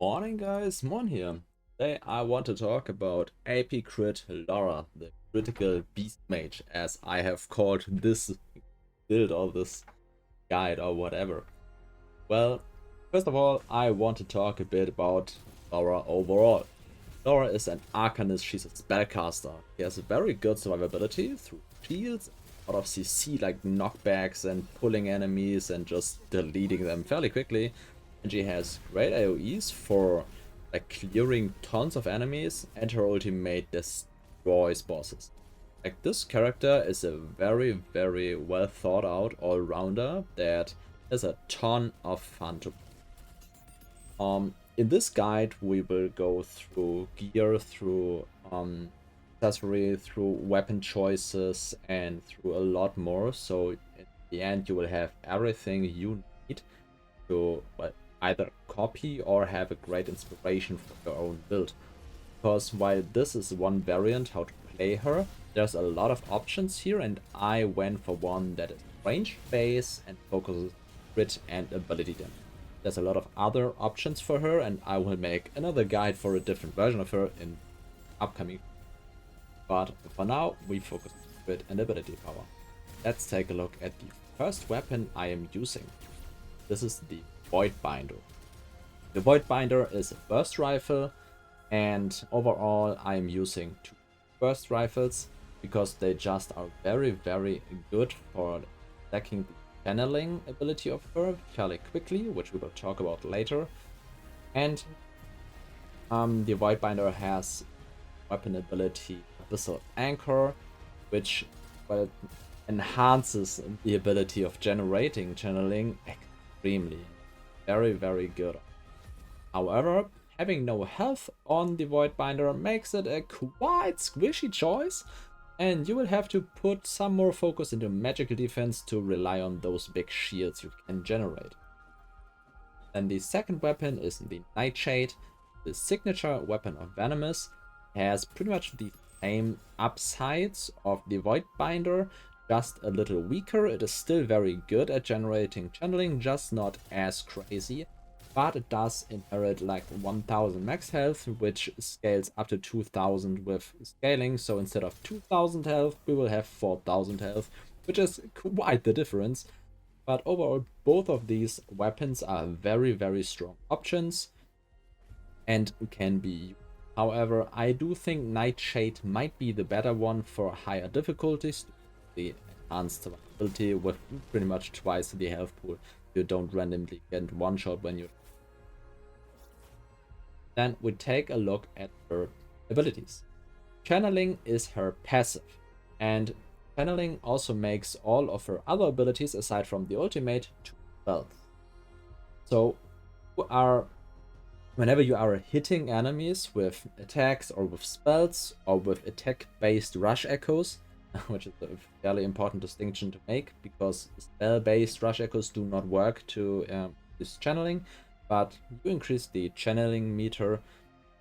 Morning guys, Mon here. Today I want to talk about AP Crit Lora, the critical beast mage, as I have called this build or this guide or whatever. Well, first of all, I want to talk a bit about Lora overall. Lora is an arcanist, she's a spellcaster. She has a very good survivability through shields, a lot of CC like knockbacks and pulling enemies and just deleting them fairly quickly. And she has great AoEs for like clearing tons of enemies, and her ultimate destroys bosses. Like, this character is a very well thought out all-rounder that has a ton of fun to in this guide we will go through gear, through accessory, through weapon choices, and through a lot more. So in the end you will have everything you need to either copy or have a great inspiration for your own build. Because while this is one variant how to play her, there's a lot of options here, and I went for one that is range based and focuses crit and ability damage. There's a lot of other options for her, and I will make another guide for a different version of her in upcoming. But for now, we focus on crit and ability power. Let's take a look at the first weapon I am using. This is the Voidbinder. The Voidbinder is a burst rifle, and overall I am using two burst rifles because they just are very good for stacking the channeling ability of her fairly quickly, which we will talk about later. And the Voidbinder has weapon ability Abyssal Anchor, which enhances the ability of generating channeling extremely. Very good. However, having no health on the Voidbinder makes it a quite squishy choice, and you will have to put some more focus into magical defense to rely on those big shields you can generate. And the second weapon is the Nightshade. The signature weapon of Venomous has pretty much the same upsides of the Voidbinder, just a little weaker. It is still very good at generating channeling, just not as crazy. But it does inherit like 1000 max health, which scales up to 2000 with scaling. So instead of 2000 health, we will have 4000 health, which is quite the difference. But overall, both of these weapons are very strong options and can be used. However, I do think Nightshade might be the better one for higher difficulties. The enhanced survivability with pretty much twice the health pool. You don't randomly get one shot when you. Then we take a look at her abilities. Channeling is her passive, and channeling also makes all of her other abilities aside from the ultimate to stealth. So whenever you are hitting enemies with attacks or with spells or with attack-based rush echoes, which is a fairly important distinction to make because spell-based rush echoes do not work to use channeling, but you increase the channeling meter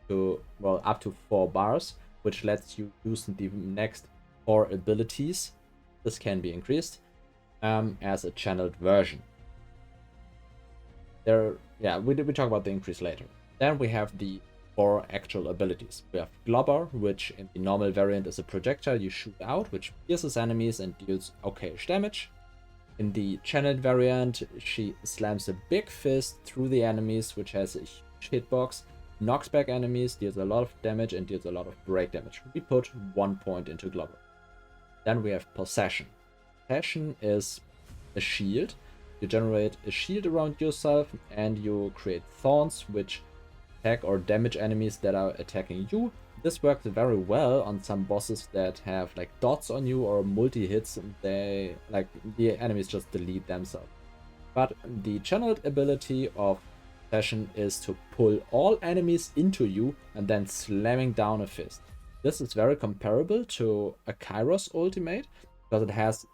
to, well, up to 4 bars, which lets you use the next 4 abilities. This can be increased as a channeled version. We talk about the increase later. Then we have the 4 actual abilities. We have Globber, which in the normal variant is a projectile you shoot out, which pierces enemies and deals okayish damage. In the channeled variant, she slams a big fist through the enemies, which has a huge hitbox, knocks back enemies, deals a lot of damage, and deals a lot of break damage. We put 1 point into Globber. Then we have Possession. Possession is a shield. You generate a shield around yourself and you create thorns, which attack or damage enemies that are attacking you. This works very well on some bosses that have like dots on you or multi-hits. The enemies just delete themselves. But the channeled ability of Possession is to pull all enemies into you and then slamming down a fist. This is very comparable to a Kairos ultimate because it has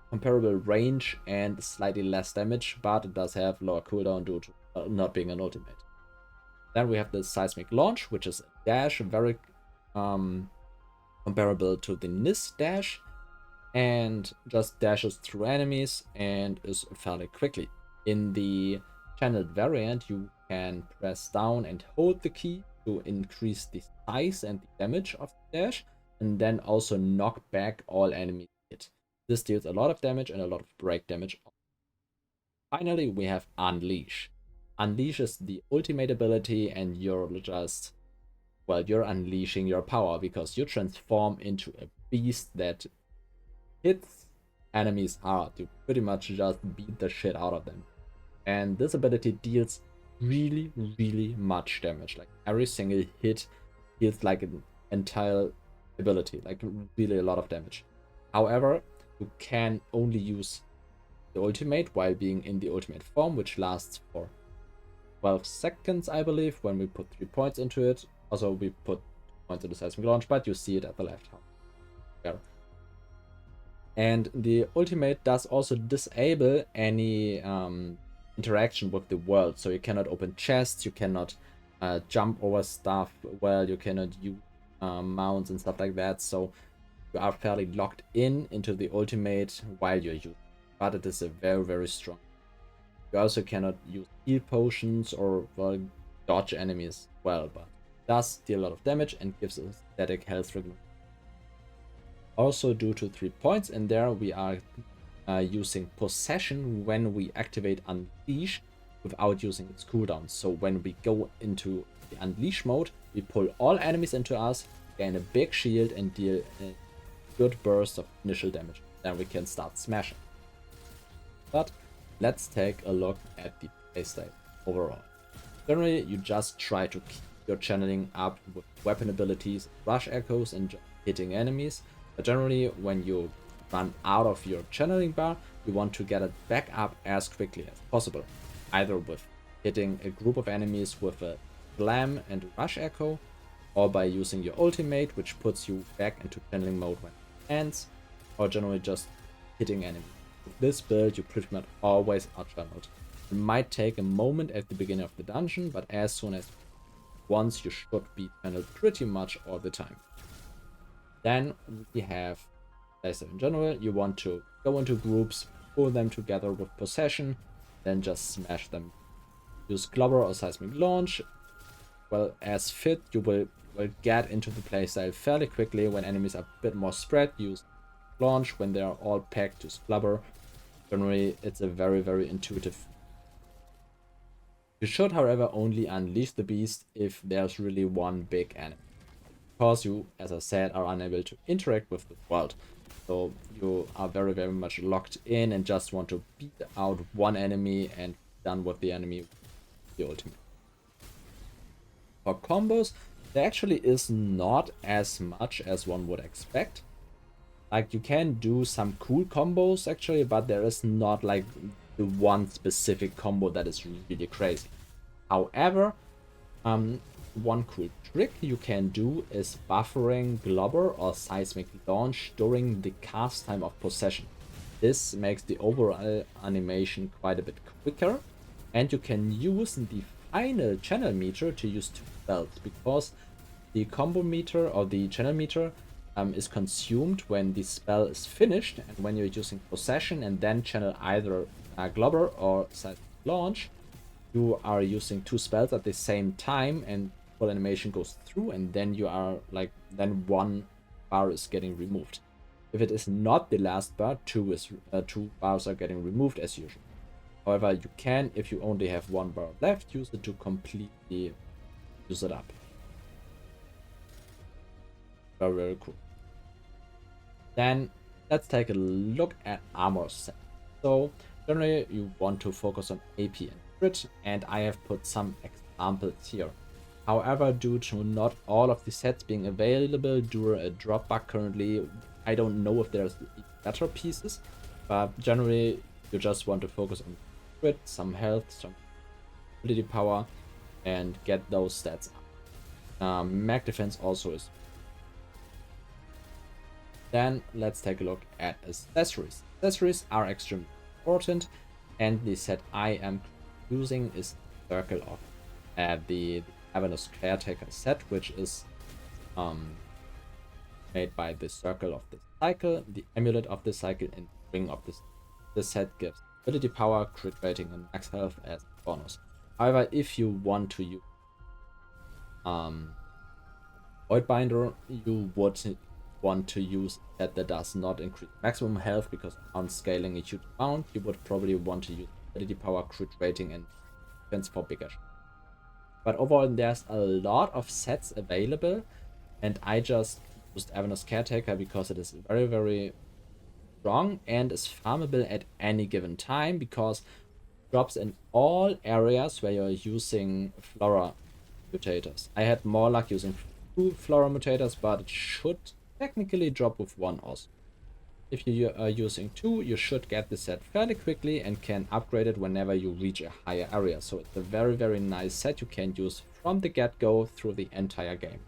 comparable range and slightly less damage, but it does have lower cooldown due to not being an ultimate. Then we have the Seismic Launch, which is a dash, very comparable to the Nis dash, and just dashes through enemies and is fairly quickly. In the channeled variant, you can press down and hold the key to increase the size and the damage of the dash, and then also knock back all enemies hit. This deals a lot of damage and a lot of break damage. Finally, we have Unleash. Unleash is the ultimate ability, and you're just, well, you're unleashing your power because you transform into a beast that hits enemies hard. You pretty much just beat the shit out of them. And this ability deals really, really much damage. Like every single hit deals like an entire ability, like really a lot of damage. However, you can only use the ultimate while being in the ultimate form, which lasts for 12 seconds, I believe, when we put 3 points into it. Also, we put 2 points into the seismic launch, but you see it at the left hand there. And the ultimate does also disable any interaction with the world. So you cannot open chests, you cannot jump over stuff, well, you cannot use mounts and stuff like that. So you are fairly locked into the ultimate while you're using it. But it is a very, very strong. You also cannot use heal potions or, well, dodge enemies well, but it does deal a lot of damage and gives a static health regulation. Also, due to 3 points in there, we are using Possession when we activate Unleash without using its cooldown. So when we go into the Unleash mode, we pull all enemies into us, gain a big shield, and deal a good burst of initial damage. Then we can start smashing. But let's take a look at the playstyle overall. Generally, you just try to keep your channeling up with weapon abilities, rush echoes, and just hitting enemies. But generally, when you run out of your channeling bar, you want to get it back up as quickly as possible. Either with hitting a group of enemies with a slam and a rush echo, or by using your ultimate, which puts you back into channeling mode when it ends, or generally just hitting enemies. With this build, you pretty much always are channeled. It might take a moment at the beginning of the dungeon, but as soon as once, you should be channeled pretty much all the time. Then we have playstyle in general. You want to go into groups, pull them together with Possession, then just smash them. Use Globber or Seismic Launch. Well, as fit, you will get into the playstyle fairly quickly. When enemies are a bit more spread, use Launch. When they are all packed, use Globber. Generally, it's a very, very intuitive. You should, however, only unleash the beast if there's really one big enemy. Because you, as I said, are unable to interact with the world. So you are very, very much locked in and just want to beat out one enemy and done with the enemy with the ultimate. For combos, there actually is not as much as one would expect. Like, you can do some cool combos actually, but there is not like the one specific combo that is really crazy. However, one cool trick you can do is buffering Globber or Seismic Launch during the cast time of Possession. This makes the overall animation quite a bit quicker, and you can use the final channel meter to use 2 spells, because the combo meter or the channel meter is consumed when the spell is finished, and when you're using Possession and then channel either Globber or Seismic Launch, you are using 2 spells at the same time, and full animation goes through, and then you are like, then 1 bar is getting removed. If it is not the last bar, 2 bars are getting removed as usual. However, you can, if you only have 1 bar left, use it to completely use it up. Very, very cool. Then let's take a look at Armour Sets. So generally you want to focus on AP and crit, and I have put some examples here. However, due to not all of the sets being available due to a drop bug currently, I don't know if there's better pieces, but generally you just want to focus on crit, some health, some ability power, and get those stats up. Mag defense also is. Then let's take a look at accessories. Accessories are extremely important, and the set I am using is Circle of the Avenus Caretaker set, which is made by the Circle of the Cycle, the Amulet of the Cycle, and Ring of the Cycle. This set gives ability power, crit rating, and max health as a bonus. However, if you want to use Voidbinder, you would want to use that does not increase maximum health, because on scaling a huge amount, you would probably want to use ability power, crit rating, and defense for bigger. But overall, there's a lot of sets available, and I just used Avernus Caretaker because it is very, very strong and is farmable at any given time, because it drops in all areas where you're using Flora mutators. I had more luck using 2 Flora mutators, but it should technically drop with 1 also. If you are using 2, you should get the set fairly quickly and can upgrade it whenever you reach a higher area. So it's a very, very nice set you can use from the get-go through the entire game.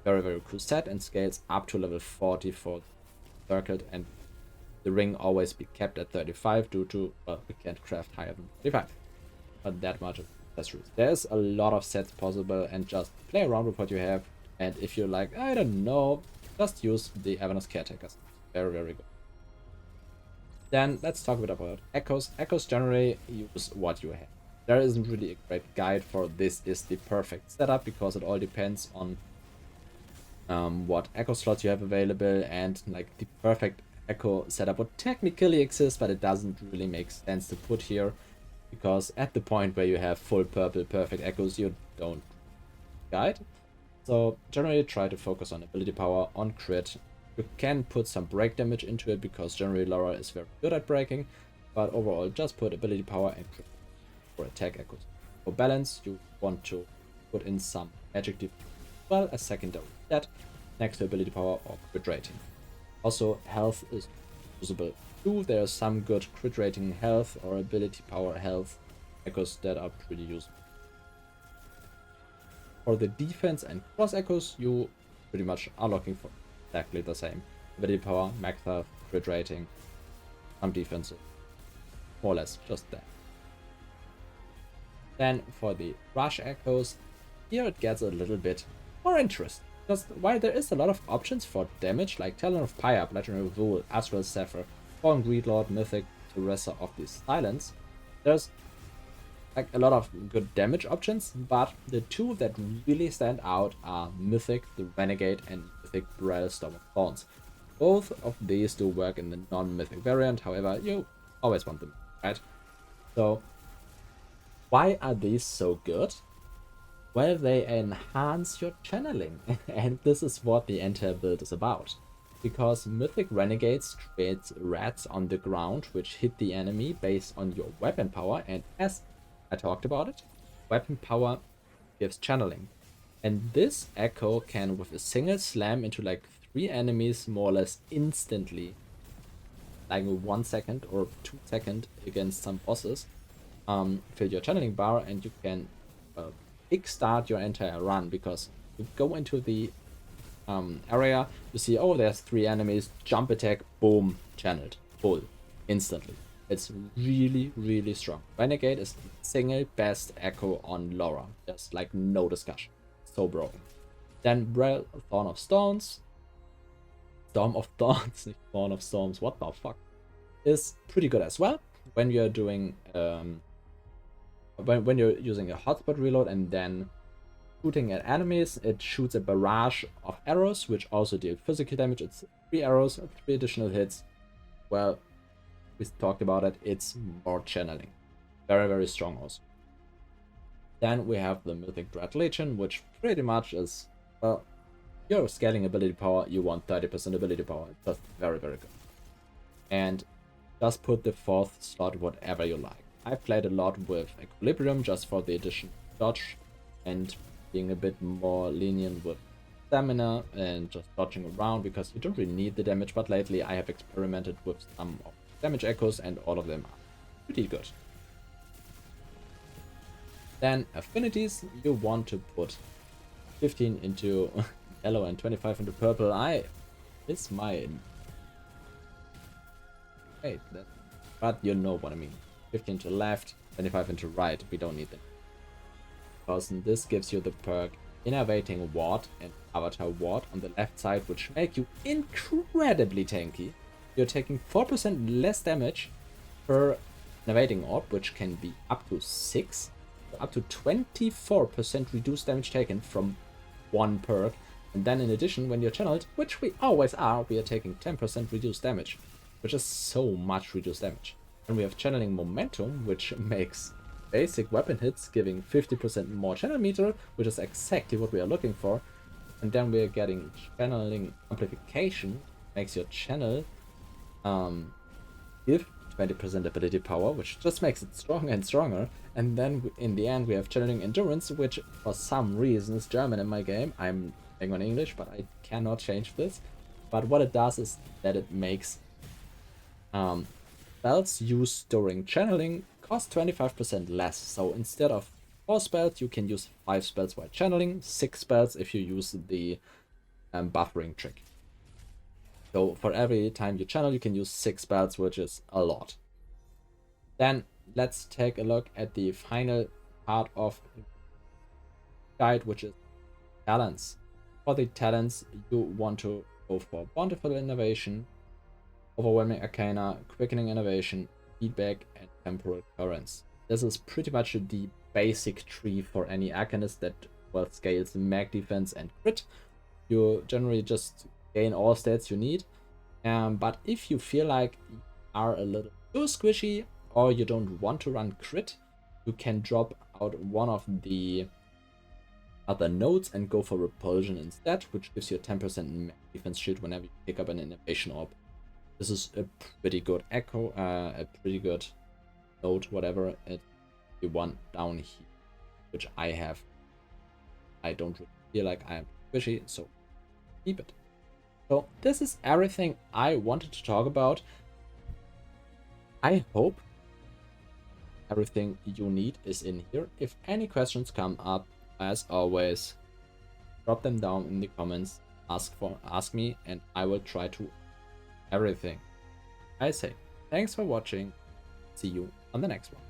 Very, very cool set, and scales up to level 40 for circuit, and the ring always be kept at 35 due to, well, we can't craft higher than 35. But that much of accessories. There's a lot of sets possible, and just play around with what you have. And if you're like, I don't know, just use the Avernus Caretakers. Very, very good. Then let's talk a bit about echoes. Echoes generally use what you have. There isn't really a great guide for this is the perfect setup, because it all depends on what echo slots you have available, and like the perfect echo setup would technically exist, but it doesn't really make sense to put here, because at the point where you have full purple perfect echoes, you don't guide. So generally try to focus on ability power, on crit. You can put some break damage into it, because generally Lora is very good at breaking, but overall just put ability power and crit for attack echoes. For balance, you want to put in some magic defense as well as secondary stat next to ability power or crit rating. Also, health is usable too. There are some good crit rating health or ability power health echoes that are pretty useful. For the defense and cross echoes, you pretty much are looking for exactly the same. Ability power, max health, crit rating, some defense, more or less just that. Then for the rush echoes, here it gets a little bit more interesting. Just while there is a lot of options for damage, like Talon of Pyre, Legendary Wool, Astral Zephyr, Fallen Greedlord, Mythic, Teresa of the Silence, there's like a lot of good damage options, but the 2 that really stand out are Mythic, the Renegade, and Mythic Brel, Storm of Thorns. Both of these do work in the non-mythic variant, however, you always want them, right? So, why are these so good? Well, they enhance your channeling, and this is what the entire build is about. Because Mythic Renegades create rats on the ground which hit the enemy based on your weapon power, and as I talked about it, weapon power gives channeling. And this echo can, with a single slam into like 3 enemies more or less instantly, like 1 second or 2 seconds against some bosses, fill your channeling bar, and you can kickstart your entire run, because you go into the area, you see, oh, there's 3 enemies, jump attack, boom, channeled, full, instantly. It's really, really strong. Renegade is the single best echo on Lora. There's like no discussion. So broken. Then Brel, Thorn of Stones. Storm of Thorns, nicht Thorn of Storms, what the fuck? Is pretty good as well. When you're doing when you're using a hotspot reload and then shooting at enemies, it shoots a barrage of arrows, which also deal physical damage. It's 3 arrows, 3 additional hits. Well, we talked about it, it's more channeling. Very, very strong also. Then we have the Mythic Dread Legion, which pretty much is, well, your scaling ability power, you want 30% ability power. It's just very, very good. And just put the 4th slot whatever you like. I played a lot with Equilibrium just for the addition dodge and being a bit more lenient with stamina and just dodging around, because you don't really need the damage, but lately I have experimented with some of damage echoes and all of them are pretty good. Then Affinities, you want to put 15 into yellow and 25 into purple. I miss my... Wait, but you know what I mean. 15 to left, 25 into right, we don't need them. Because this gives you the perk Innervating Ward and Avatar Ward on the left side, which make you incredibly tanky. You're taking 4% less damage per Innervating Orb, which can be up to 6. up to 24% reduced damage taken from one perk. And then in addition, when you're channeled, which we always are, we are taking 10% reduced damage, which is so much reduced damage. And we have channeling momentum, which makes basic weapon hits giving 50% more channel meter, which is exactly what we are looking for. And then we are getting channeling amplification, makes your channel give 20% ability power, which just makes it stronger and stronger. And then in the end we have channeling endurance, which for some reason is German in my game. I'm playing on English, but I cannot change this. But what it does is that it makes spells used during channeling cost 25% less. So instead of 4 spells, you can use 5 spells while channeling, 6 spells if you use the buffering trick. So for every time you channel, you can use 6 spells, which is a lot. Then let's take a look at the final part of the guide, which is talents. For the talents, you want to go for Bountiful Innovation, Overwhelming Arcana, Quickening Innovation, Feedback, and Temporal Currents. This is pretty much the basic tree for any Arcanist that well scales mag defense and crit. You generally just gain all stats you need. But if you feel like you are a little too squishy or you don't want to run crit, you can drop out one of the other nodes and go for Repulsion instead, which gives you a 10% mag defense shield whenever you pick up an innovation orb. This is a pretty good echo, a pretty good node, whatever it you want down here, which I have. I don't really feel like I am squishy, so keep it. So this is everything I wanted to talk about. I hope everything you need is in here. If any questions come up, as always, drop them down in the comments, ask me, and I will try to everything. I say thanks for watching. See you on the next one.